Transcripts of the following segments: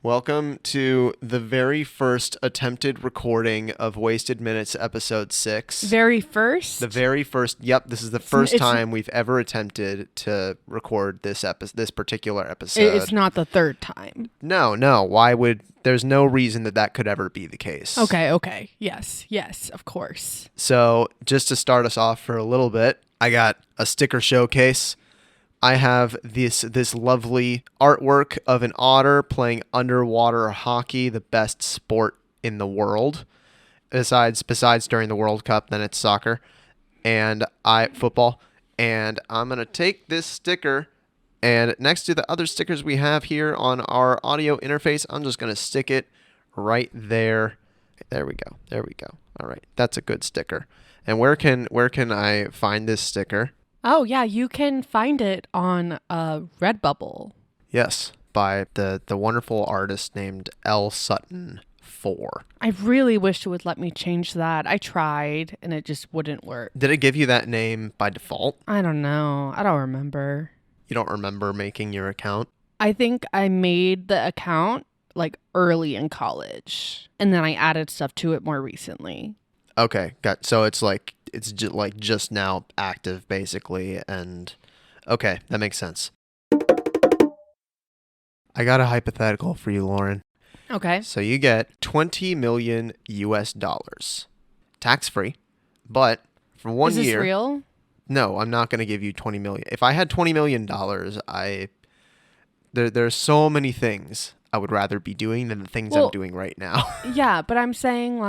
Welcome to the very first attempted recording of Wasted Minutes episode 6. Very first? The very first. Yep, this is the first time we've ever attempted to record this particular episode. It's not the third time. No. There's no reason that could ever be the case. Okay. Yes, of course. So, just to start us off for a little bit, I got a sticker showcase. I have this lovely artwork of an otter playing underwater hockey, the best sport in the world. Besides during the World Cup, then it's soccer and football. And I'm going to take this sticker, and next to the other stickers we have here on our audio interface, I'm just going to stick it right there. There we go. All right. That's a good sticker. And where can I find this sticker? Oh, yeah, you can find it on Redbubble. Yes, by the wonderful artist named L. Sutton 4. I really wish it would let me change that. I tried, and it just wouldn't work. Did it give you that name by default? I don't know. I don't remember. You don't remember making your account? I think I made the account like early in college, and then I added stuff to it more recently. Okay, so it's just now active basically, and okay, that makes sense. I got a hypothetical for you, Lauren. Okay. So you get $20 million US, tax-free, but for 1 year. Is this real? No, I'm not going to give you $20 million. If I had $20 million, there's so many things I would rather be doing than the things I'm doing right now. Yeah, but I'm saying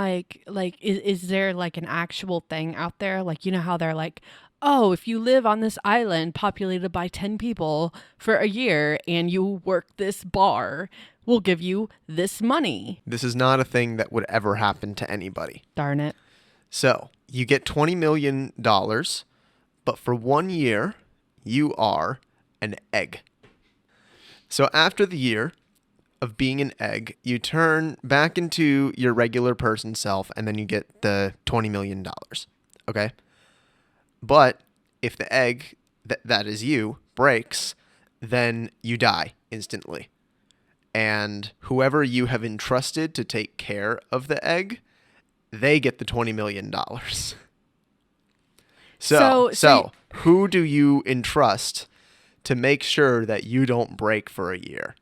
is there like an actual thing out there? Like, you know how they're like, oh, if you live on this island populated by 10 people for a year and you work this bar, we'll give you this money. This is not a thing that would ever happen to anybody. Darn it. So you get $20 million, but for 1 year, you are an egg. So after the year of being an egg, you turn back into your regular person self, and then you get the $20 million. Okay? But if the egg, that is you, breaks, then you die instantly. And whoever you have entrusted to take care of the egg, they get the $20 million. So who do you entrust to make sure that you don't break for a year?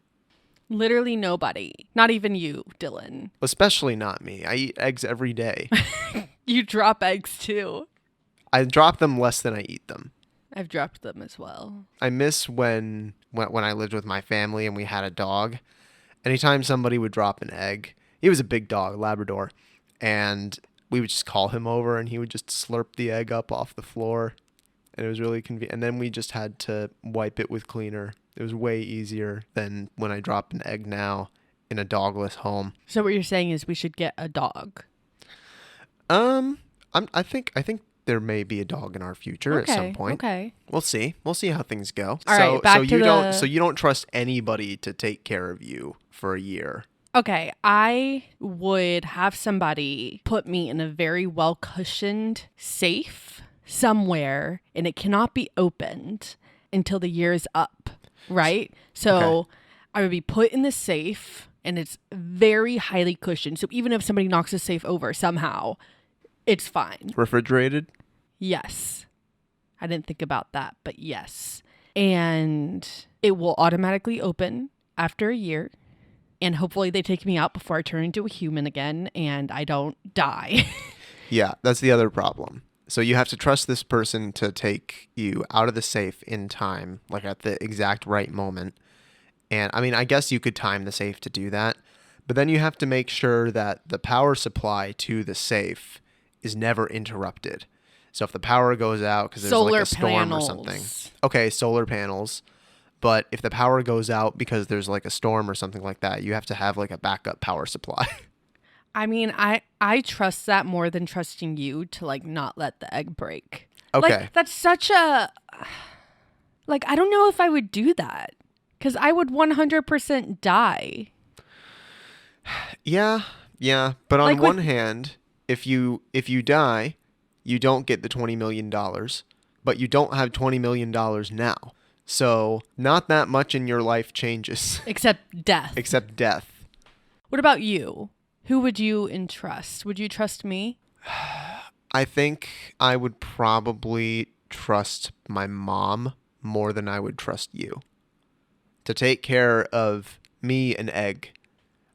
Literally nobody. Not even you, Dylan. Especially not me. I eat eggs every day. You drop eggs too. I drop them less than I eat them. I've dropped them as well. I miss when I lived with my family and we had a dog. Anytime somebody would drop an egg, he was a big dog, Labrador, and we would just call him over and he would just slurp the egg up off the floor. And it was really convenient. And then we just had to wipe it with cleaner. It was way easier than when I drop an egg now in a dogless home. So what you're saying is we should get a dog. I think there may be a dog in our future at some point. Okay. We'll see how things go. All right, back to so you don't trust anybody to take care of you for a year. Okay, I would have somebody put me in a very well-cushioned safe somewhere, and it cannot be opened until the year is up, right? So okay. I would be put in the safe, and it's very highly cushioned. So even if somebody knocks the safe over somehow, it's fine. Refrigerated? Yes. I didn't think about that, but yes. And it will automatically open after a year. And hopefully they take me out before I turn into a human again and I don't die. Yeah, that's the other problem. So you have to trust this person to take you out of the safe in time, like at the exact right moment. And I mean, I guess you could time the safe to do that. But then you have to make sure that the power supply to the safe is never interrupted. So if the power goes out because there's like a storm or something. Okay, solar panels. But if the power goes out because there's like a storm or something like that, you have to have like a backup power supply. I mean, I trust that more than trusting you to like not let the egg break. Okay. Like that's such a, like, I don't know if I would do that because I would 100% die. Yeah. But on one hand, if you die, you don't get the $20 million, but you don't have $20 million now. So not that much in your life changes. Except death. What about you? Who would you entrust? Would you trust me? I think I would probably trust my mom more than I would trust you to take care of me and Egg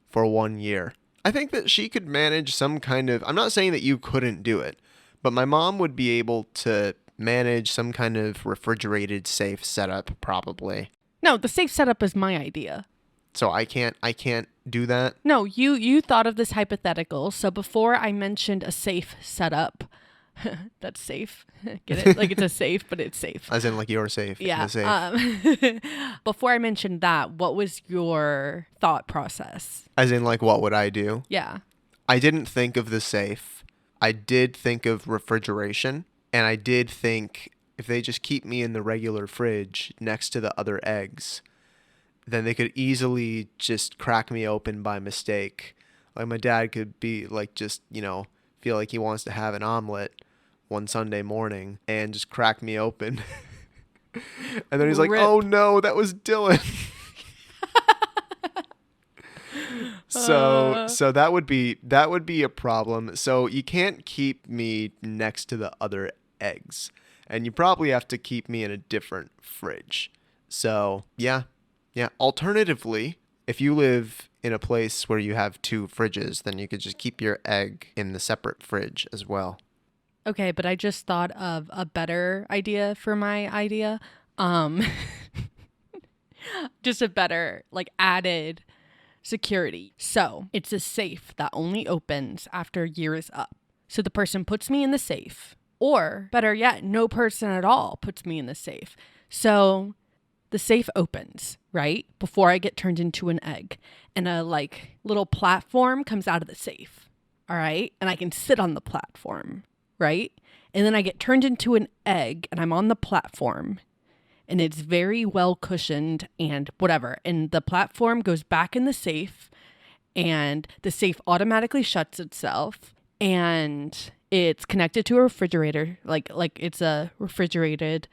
for 1 year. I think that she could manage some kind of, I'm not saying that you couldn't do it, but my mom would be able to manage some kind of refrigerated safe setup probably. No, the safe setup is my idea. So I can't do that. No, you thought of this hypothetical. So before I mentioned a safe setup, that's safe. Get it? Like it's a safe, but it's safe. As in like you're safe. Yeah. In the safe. Before I mentioned that, what was your thought process? As in like what would I do? Yeah. I didn't think of the safe. I did think of refrigeration. And I did think if they just keep me in the regular fridge next to the other eggs, then they could easily just crack me open by mistake. Like my dad could be like just, feel like he wants to have an omelet one Sunday morning and just crack me open. And then he's like, Rip. "Oh no, that was Dylan." So that would be a problem. So you can't keep me next to the other eggs. And you probably have to keep me in a different fridge. So, yeah. Alternatively, if you live in a place where you have 2 fridges, then you could just keep your egg in the separate fridge as well. Okay, but I just thought of a better idea for my idea. Just a better, like, added security. So it's a safe that only opens after a year is up. So the person puts me in the safe. Or, better yet, no person at all puts me in the safe. So the safe opens, right? Before I get turned into an egg. And a, little platform comes out of the safe. All right? And I can sit on the platform, right? And then I get turned into an egg and I'm on the platform. And it's very well cushioned and whatever. And the platform goes back in the safe. And the safe automatically shuts itself. And it's connected to a refrigerator, like it's a refrigerated,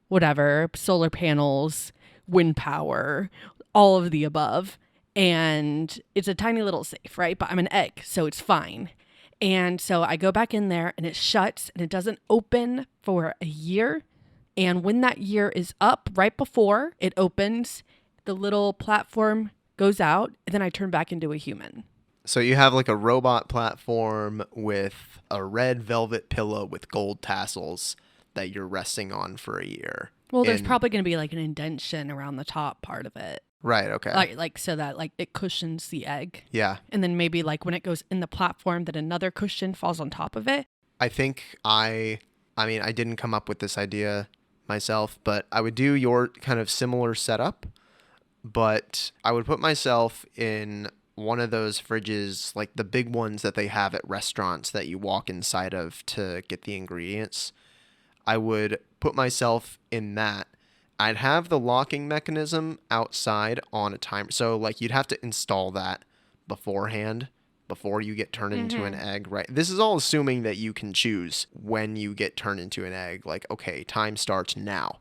whatever, solar panels, wind power, all of the above. And it's a tiny little safe, right? But I'm an egg, so it's fine. And so I go back in there and it shuts and it doesn't open for a year. And when that year is up, right before it opens, the little platform goes out and then I turn back into a human. So you have like a robot platform with a red velvet pillow with gold tassels that you're resting on for a year. Well, there's probably going to be like an indentation around the top part of it. Right, okay. Like so that like it cushions the egg. Yeah. And then maybe like when it goes in the platform that another cushion falls on top of it. I think I didn't come up with this idea myself, but I would do your kind of similar setup, but I would put myself in one of those fridges, like the big ones that they have at restaurants that you walk inside of to get the ingredients. I would put myself in that. I'd have the locking mechanism outside on a timer. So like you'd have to install that beforehand before you get turned into an egg, right? This is all assuming that you can choose when you get turned into an egg. Like, okay, time starts now.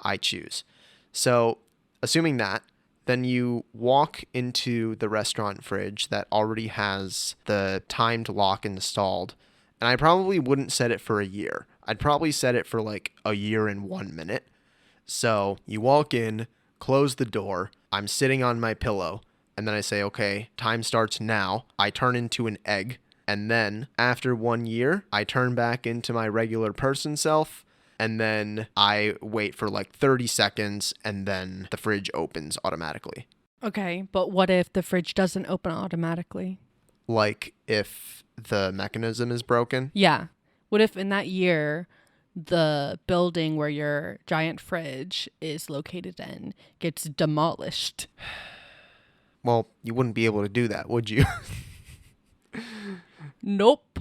I choose. So assuming that, then you walk into the restaurant fridge that already has the timed lock installed. And I probably wouldn't set it for a year. I'd probably set it for like a year and 1 minute. So you walk in, close the door. I'm sitting on my pillow. And then I say, okay, time starts now. I turn into an egg. And then after 1 year, I turn back into my regular person self. And then I wait for like 30 seconds and then the fridge opens automatically. Okay, but what if the fridge doesn't open automatically? Like if the mechanism is broken? Yeah. What if in that year, the building where your giant fridge is located in gets demolished? Well, you wouldn't be able to do that, would you? Nope.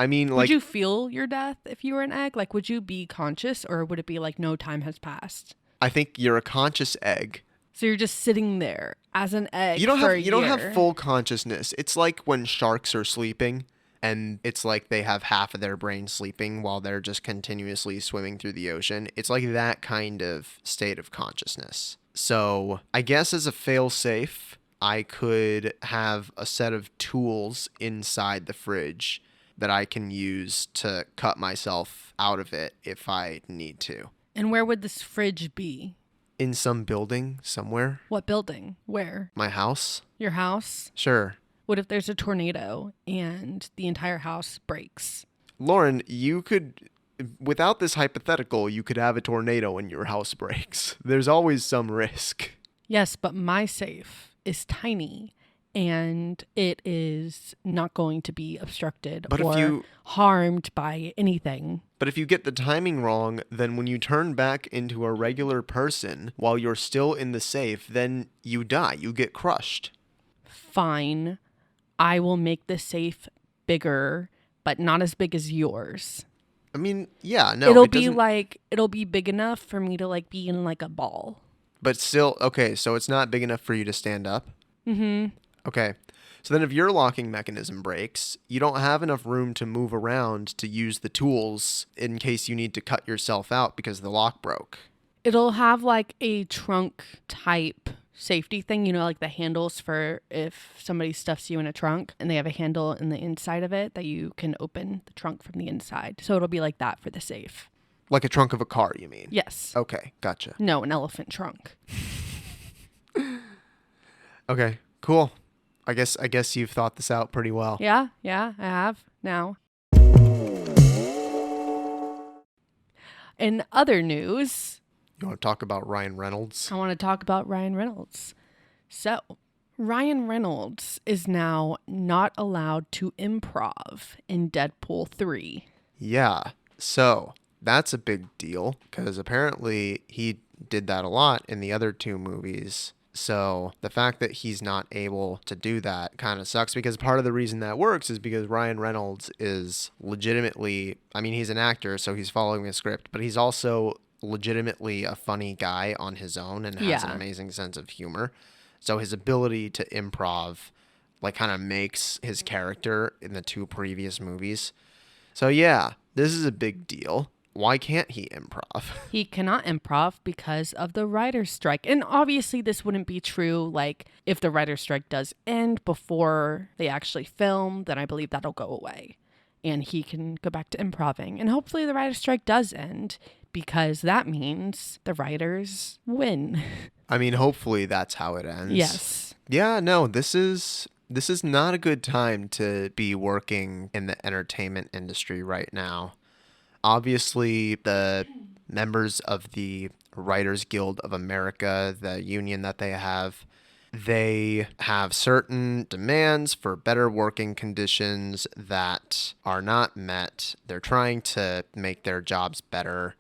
I mean, like... Would you feel your death if you were an egg? Like, would you be conscious or would it be like no time has passed? I think you're a conscious egg. So you're just sitting there as an egg You don't for have a you don't year. have full consciousness. It's like when sharks are sleeping and it's like they have half of their brain sleeping while they're just continuously swimming through the ocean. It's like that kind of state of consciousness. So I guess as a fail-safe, I could have a set of tools inside the fridge that I can use to cut myself out of it if I need to. And where would this fridge be? In some building somewhere. What building? Where? My house? Your house? Sure. What if there's a tornado and the entire house breaks? Lauren, you could, without this hypothetical, you could have a tornado and your house breaks. There's always some risk. Yes, but my safe is tiny and it is not going to be obstructed or harmed by anything. But if you get the timing wrong, then when you turn back into a regular person while you're still in the safe, then you die. You get crushed. Fine. I will make the safe bigger, but not as big as yours. I mean, yeah, no. It'll be big enough for me to like be in like a ball. But still, okay, so it's not big enough for you to stand up? Mm-hmm. Okay. So then if your locking mechanism breaks, you don't have enough room to move around to use the tools in case you need to cut yourself out because the lock broke. It'll have like a trunk type safety thing, you know, like the handles for if somebody stuffs you in a trunk and they have a handle in the inside of it that you can open the trunk from the inside. So it'll be like that for the safe. Like a trunk of a car, you mean? Yes. Okay, gotcha. No, an elephant trunk. Okay, cool. I guess you've thought this out pretty well. Yeah, I have now. In other news, you want to talk about Ryan Reynolds? I want to talk about Ryan Reynolds. So, Ryan Reynolds is now not allowed to improv in Deadpool 3. Yeah, so that's a big deal because apparently he did that a lot in the other two movies. So the fact that he's not able to do that kind of sucks because part of the reason that works is because Ryan Reynolds is legitimately, I mean, he's an actor, so he's following a script, but he's also legitimately a funny guy on his own and has an amazing sense of humor. So his ability to improv like kind of makes his character in the two previous movies. So yeah, this is a big deal. Why can't he improv? He cannot improv because of the writer's strike. And obviously this wouldn't be true. Like if the writer's strike does end before they actually film, then I believe that'll go away and he can go back to improving. And hopefully the writer's strike does end because that means the writers win. I mean, hopefully that's how it ends. Yes. Yeah, no, this is not a good time to be working in the entertainment industry right now. Obviously, the members of the Writers Guild of America, the union that they have certain demands for better working conditions that are not met. They're trying to make their jobs better,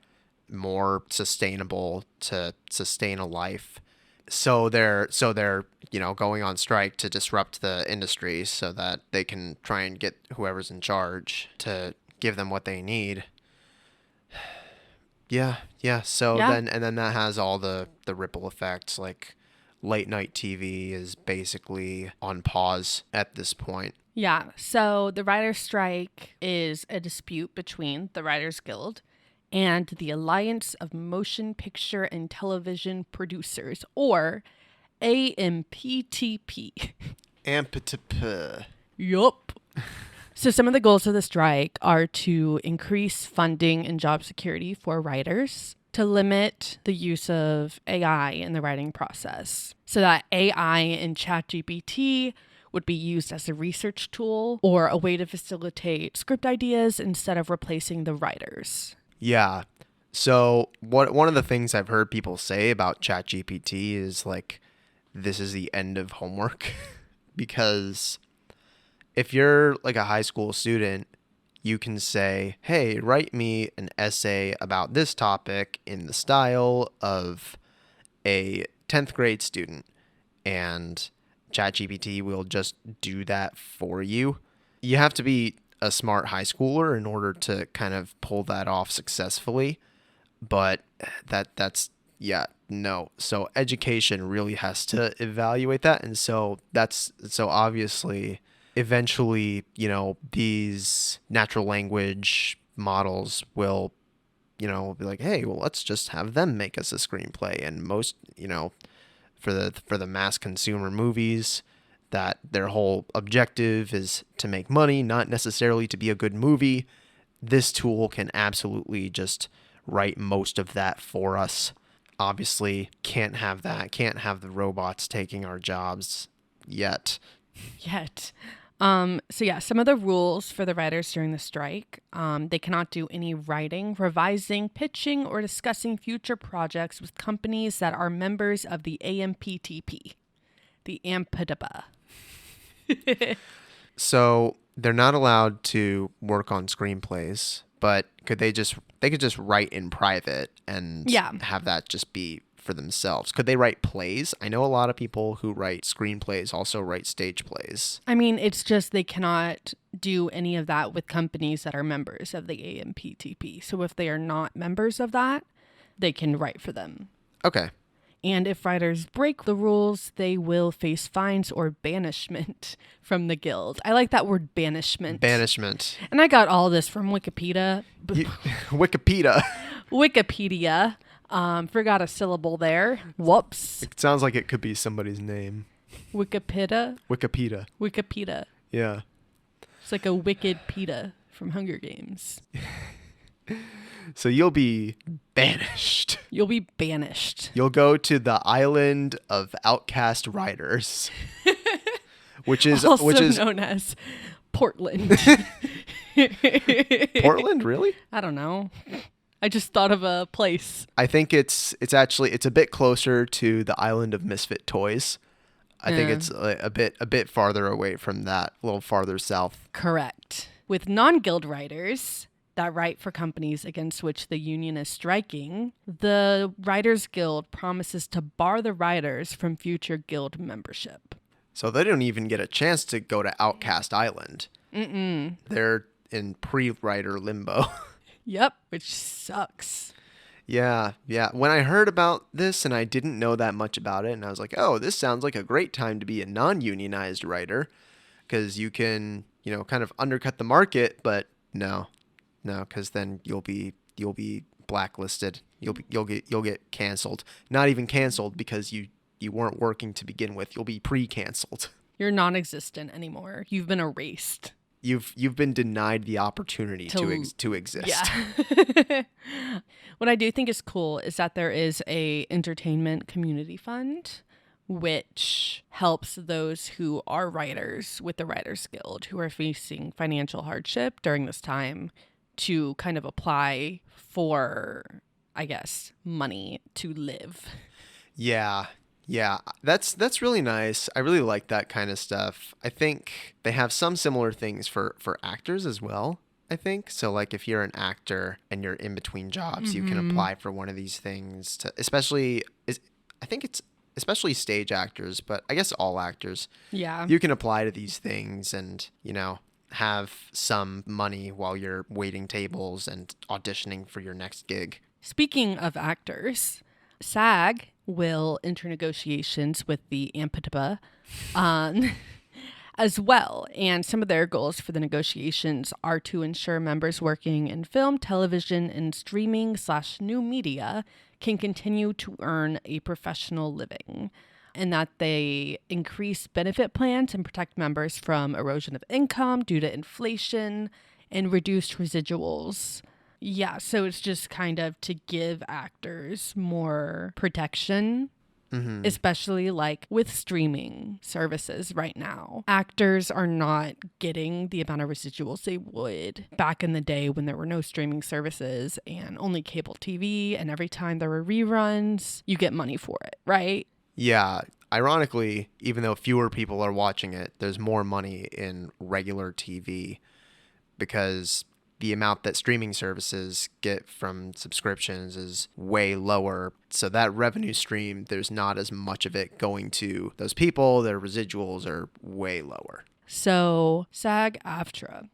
more sustainable to sustain a life. So they're going on strike to disrupt the industry so that they can try and get whoever's in charge to give them what they need. Yeah. Then that has all the ripple effects, like late night TV is basically on pause at this point. Yeah. So the writer's strike is a dispute between the Writers Guild and the Alliance of Motion Picture and Television Producers, or AMPTP. AMPTP. Yup. So some of the goals of the strike are to increase funding and job security for writers, to limit the use of AI in the writing process, so that AI and ChatGPT would be used as a research tool or a way to facilitate script ideas instead of replacing the writers. Yeah. So one of the things I've heard people say about ChatGPT is like, this is the end of homework because if you're like a high school student, you can say, hey, write me an essay about this topic in the style of a 10th grade student, and ChatGPT will just do that for you. You have to be a smart high schooler in order to kind of pull that off successfully, but no. So education really has to evaluate that, and so obviously eventually, these natural language models will, be like, hey, well, let's just have them make us a screenplay. And most, for the mass consumer movies, that their whole objective is to make money, not necessarily to be a good movie. This tool can absolutely just write most of that for us. Obviously, can't have that. Can't have the robots taking our jobs yet. So yeah, some of the rules for the writers during the strike, they cannot do any writing, revising, pitching, or discussing future projects with companies that are members of the AMPTP, the AMPTP. So they're not allowed to work on screenplays, but they could just write in private and have that just be for themselves. Could they write plays? I know a lot of people who write screenplays also write stage plays. I mean, it's just they cannot do any of that with companies that are members of the AMPTP. So if they are not members of that, they can write for them. Okay. And if writers break the rules, they will face fines or banishment from the guild. I like that word, banishment. Banishment. And I got all this from Wikipedia. Wikipedia. Wikipedia. Forgot a syllable there. Whoops. It sounds like it could be somebody's name. Wikipedia? Wikipedia. Yeah. It's like a wicked pita from Hunger Games. So you'll be banished. You'll be banished. You'll go to the island of outcast writers, which is known as Portland. Portland, really? I don't know. I just thought of a place. I think it's a bit closer to the island of misfit toys. I think it's a bit farther away from that, a little farther south. Correct. With non-guild writers that write for companies against which the union is striking, the Writers Guild promises to bar the writers from future guild membership. So they don't even get a chance to go to Outcast Island. Mm-mm. They're in pre-writer limbo. Yep, which sucks. Yeah. When I heard about this and I didn't know that much about it, and I was like, oh, this sounds like a great time to be a non-unionized writer, because you can, kind of undercut the market, but no, because then you'll be blacklisted. You'll get canceled. Not even canceled because you weren't working to begin with. You'll be pre-canceled. You're non-existent anymore. You've been erased. You've been denied the opportunity to exist. Yeah. What I do think is cool is that there is a entertainment community fund which helps those who are writers with the Writers Guild who are facing financial hardship during this time to kind of apply for, I guess, money to live. Yeah, that's really nice. I really like that kind of stuff. I think they have some similar things for actors as well, I think. So like if you're an actor and you're in between jobs, you can apply for one of these things to, especially stage actors, but I guess all actors. Yeah. You can apply to these things and, have some money while you're waiting tables and auditioning for your next gig. Speaking of actors, SAG will enter negotiations with the AMPTP as well. And some of their goals for the negotiations are to ensure members working in film, television, and streaming/new media can continue to earn a professional living, and that they increase benefit plans and protect members from erosion of income due to inflation and reduced residuals. Yeah, so it's just kind of to give actors more protection, especially like with streaming services right now. Actors are not getting the amount of residuals they would back in the day when there were no streaming services and only cable TV, and every time there were reruns, you get money for it, right? Yeah. Ironically, even though fewer people are watching it, there's more money in regular TV because the amount that streaming services get from subscriptions is way lower. So that revenue stream, there's not as much of it going to those people. Their residuals are way lower. So SAG-AFTRA,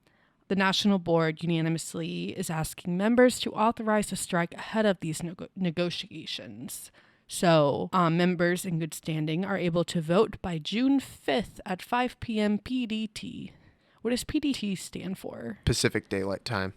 the national board, unanimously is asking members to authorize a strike ahead of these negotiations. So members in good standing are able to vote by June 5th at 5 p.m. PDT. What does PDT stand for? Pacific Daylight Time.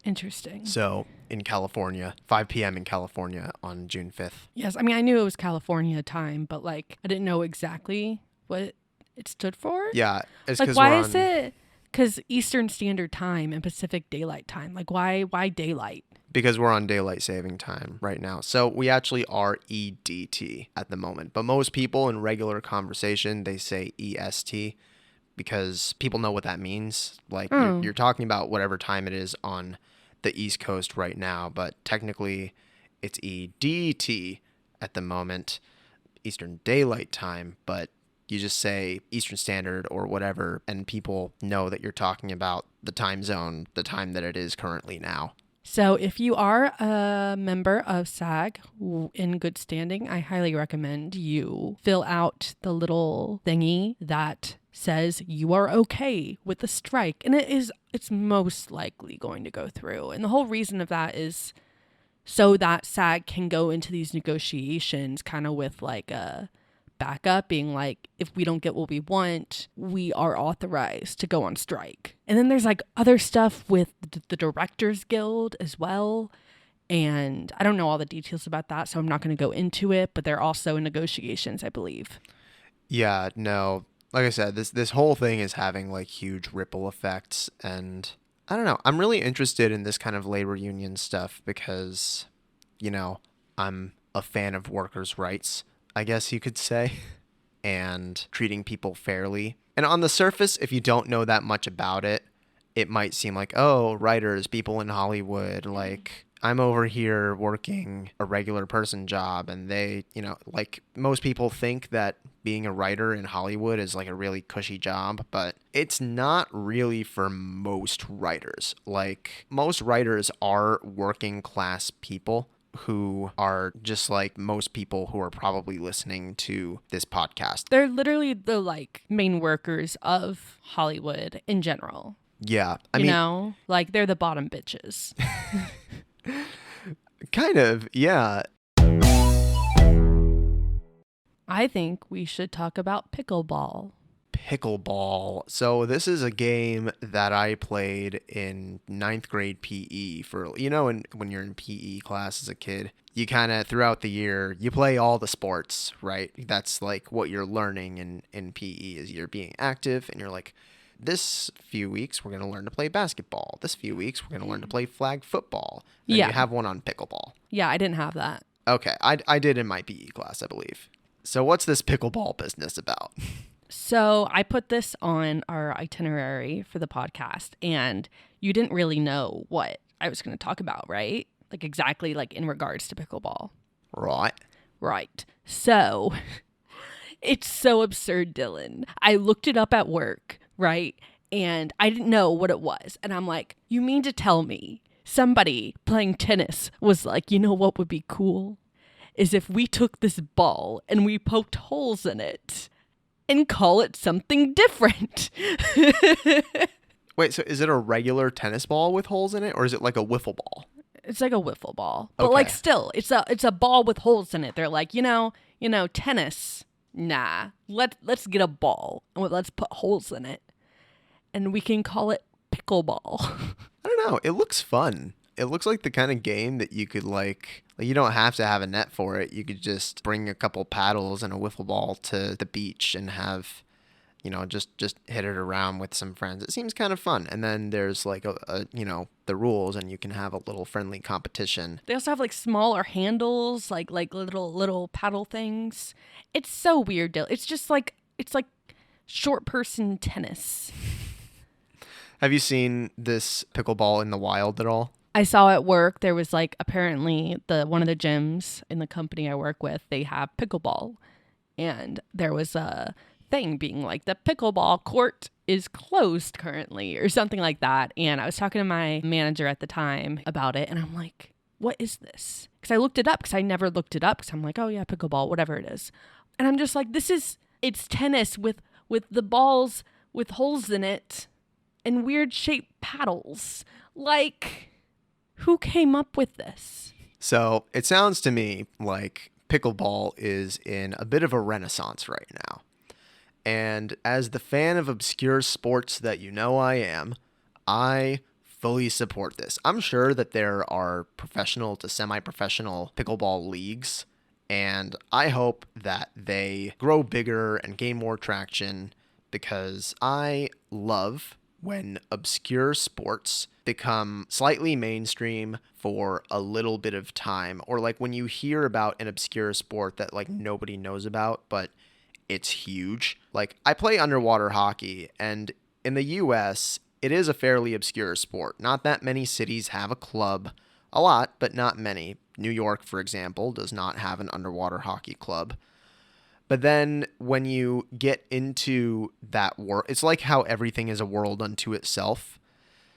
Interesting. So in California, 5 p.m. in California on June 5th. Yes, I mean, I knew it was California time, but like I didn't know exactly what it stood for. Yeah, it's Like, because why we're is on. it? Because Eastern Standard Time and Pacific Daylight Time. Like, why daylight? Because we're on daylight saving time right now. So we actually are EDT at the moment. But most people in regular conversation, they say EST because people know what that means. Like Oh. you're talking about whatever time it is on the East Coast right now, but technically it's EDT at the moment, Eastern Daylight Time, but you just say Eastern Standard or whatever, and people know that you're talking about the time zone, the time that it is currently now. So if you are a member of SAG in good standing, I highly recommend you fill out the little thingy that says you are okay with the strike. And it's most likely going to go through. And the whole reason of that is so that SAG can go into these negotiations kind of with like a backup, being like, if we don't get what we want, we are authorized to go on strike. And then there's like other stuff with the Directors Guild as well. And I don't know all the details about that, so I'm not going to go into it, but they're also in negotiations, I believe. Yeah, no. Like I said, this whole thing is having like huge ripple effects, and I don't know. I'm really interested in this kind of labor union stuff because, I'm a fan of workers' rights, I guess you could say, and treating people fairly. And on the surface, if you don't know that much about it, it might seem like, oh, writers, people in Hollywood, like I'm over here working a regular person job, and they, like most people think that being a writer in Hollywood is like a really cushy job, but it's not really for most writers. Like most writers are working class people who are just like most people who are probably listening to this podcast. They're literally the like main workers of Hollywood in general. Yeah. I You mean, know, like they're the bottom bitches. kind of, yeah. I think we should talk about pickleball. Pickleball. So this is a game that I played in ninth grade PE for, when you're in PE class as a kid, you kind of throughout the year, you play all the sports, right? That's like what you're learning in PE is you're being active, and you're like, this few weeks, we're going to learn to play basketball. This few weeks, we're going to learn to play flag football. And Yeah. you have one on pickleball. Yeah, I didn't have that. Okay, I did in my PE class, I believe. So what's this pickleball business about? So I put this on our itinerary for the podcast, and you didn't really know what I was going to talk about, right? Like exactly like in regards to pickleball. Right. Right. So it's so absurd, Dylan. I looked it up at work, right? And I didn't know what it was. And I'm like, you mean to tell me somebody playing tennis was like, you know what would be cool? Is if we took this ball and we poked holes in it and call it something different. Wait, so is it a regular tennis ball with holes in it, or is it like a wiffle ball? It's like a wiffle ball, but Okay. like still, it's a ball with holes in it. They're like, tennis. Nah, let's get a ball and let's put holes in it, and we can call it pickleball. I don't know. It looks fun. It looks like the kind of game that you could like you don't have to have a net for it. You could just bring a couple paddles and a wiffle ball to the beach and have, just hit it around with some friends. It seems kind of fun. And then there's like the rules, and you can have a little friendly competition. They also have like smaller handles, like little paddle things. It's so weird, Dill. It's just like short person tennis. Have you seen this pickleball in the wild at all? I saw at work there was like apparently one of the gyms in the company I work with, they have pickleball, and there was a thing being like the pickleball court is closed currently or something like that. And I was talking to my manager at the time about it, and I'm like, what is this? Because I looked it up because I never looked it up because I'm like, oh yeah, pickleball, whatever it is. And I'm just like, it's tennis with the balls with holes in it and weird shaped paddles. Like, who came up with this? So it sounds to me like pickleball is in a bit of a renaissance right now. And as the fan of obscure sports that I am, I fully support this. I'm sure that there are professional to semi-professional pickleball leagues, and I hope that they grow bigger and gain more traction, because I love when obscure sports become slightly mainstream for a little bit of time, or like when you hear about an obscure sport that like nobody knows about, but it's huge. Like, I play underwater hockey, and in the US, it is a fairly obscure sport. Not that many cities have a club. A lot, but not many. New York, for example, does not have an underwater hockey club. But then when you get into that world, it's like how everything is a world unto itself.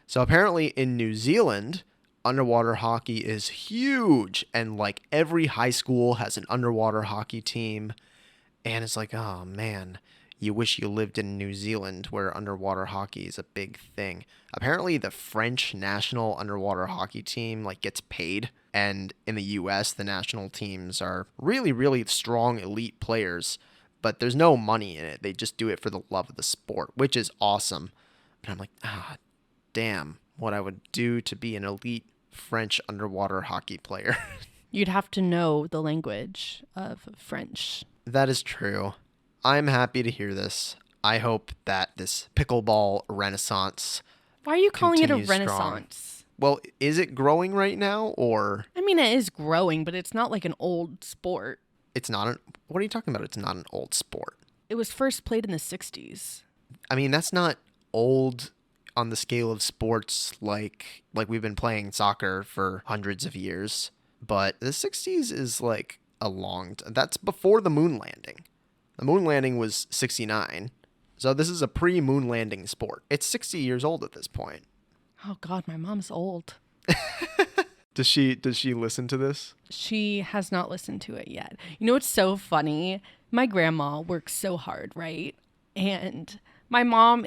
So apparently in New Zealand, underwater hockey is huge, and like every high school has an underwater hockey team. And it's like, oh man, you wish you lived in New Zealand where underwater hockey is a big thing. Apparently the French national underwater hockey team like gets paid, and in the US the national teams are really, really strong elite players, but there's no money in it. They just do it for the love of the sport, which is awesome. But I'm like, damn, what I would do to be an elite French underwater hockey player. You'd have to know the language of French. That is true. I'm happy to hear this. I hope that this pickleball renaissance Why are you calling it a continues strong. renaissance? Well, is it growing right now, or I mean, it is growing, but it's not like an old sport. it's not? What are you talking about? It's not an old sport. It was first played in the 60s. I mean, that's not old on the scale of sports like we've been playing soccer for hundreds of years. But the 60s is like that's before the moon landing. The moon landing was 69. So this is a pre-moon landing sport. It's 60 years old at this point. Oh God, my mom's old. Does she listen to this? She has not listened to it yet. You know what's so funny? My grandma works so hard, right? And my mom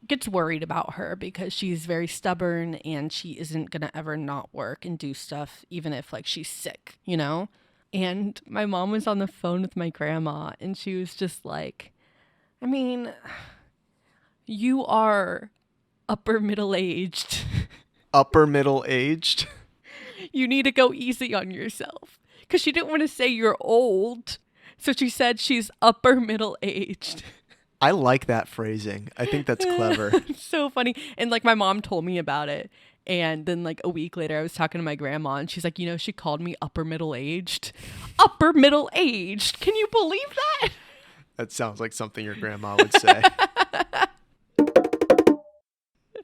gets worried about her because she's very stubborn and she isn't going to ever not work and do stuff even if like she's sick, you know? And my mom was on the phone with my grandma and she was just like, I mean, you are upper middle-aged. Upper middle-aged? You need to go easy on yourself. Because she didn't want to say you're old. So she said she's upper middle-aged. I like that phrasing. I think that's clever. It's so funny. And like my mom told me about it. And then like a week later I was talking to my grandma and she's like, you know, she called me upper middle-aged. Upper middle-aged. Can you believe that? That sounds like something your grandma would say.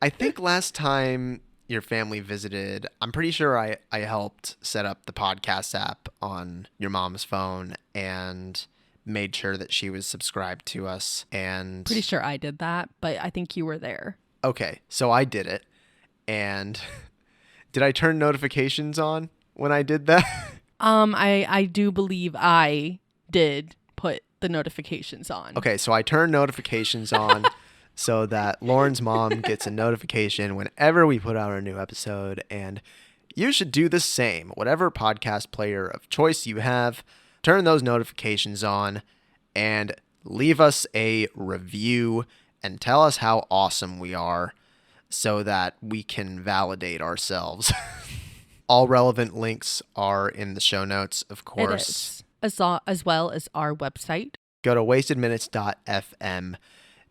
I think last time your family visited, I'm pretty sure I helped set up the podcast app on your mom's phone and made sure that she was subscribed to us. And Pretty sure I did that, but I think you were there. Okay, so I did it. And did I turn notifications on when I did that? I do believe I did put the notifications on. Okay, so I turned notifications on so that Lauren's mom gets a notification whenever we put out a new episode. And you should do the same. Whatever podcast player of choice you have, turn those notifications on and leave us a review and tell us how awesome we are, so that we can validate ourselves. All relevant links are in the show notes, of course. It is, as well as our website. Go to wastedminutes.fm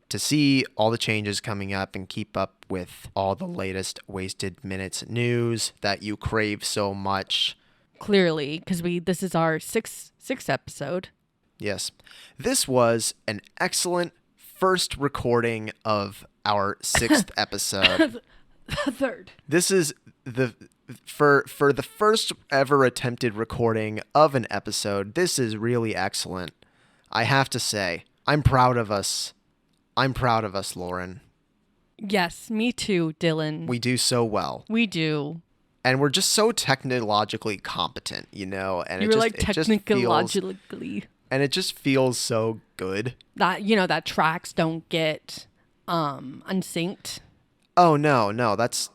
to see all the changes coming up and keep up with all the latest Wasted Minutes news that you crave so much. Clearly, because this is our sixth episode. Yes. This was an excellent first recording of our 6th episode. Third. This is for the first ever attempted recording of an episode. This is really excellent. I have to say, I'm proud of us. I'm proud of us, Lauren. Yes, me too, Dylan. We do so well. We do. And we're just so technologically competent, you know, and You're like technologically. And it just feels so good. That, you know, that tracks don't get unsynced. Oh no, that's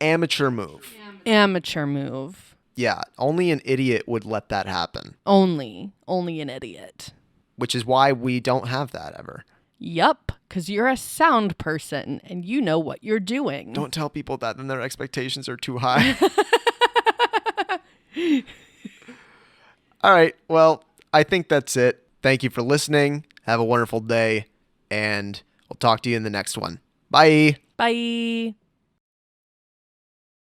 amateur move. Amateur move. Yeah, only an idiot would let that happen. Only an idiot. Which is why we don't have that ever. Yup, because you're a sound person and you know what you're doing. Don't tell people that, then their expectations are too high. All right. Well, I think that's it. Thank you for listening. Have a wonderful day, and we'll talk to you in the next one. Bye. Bye.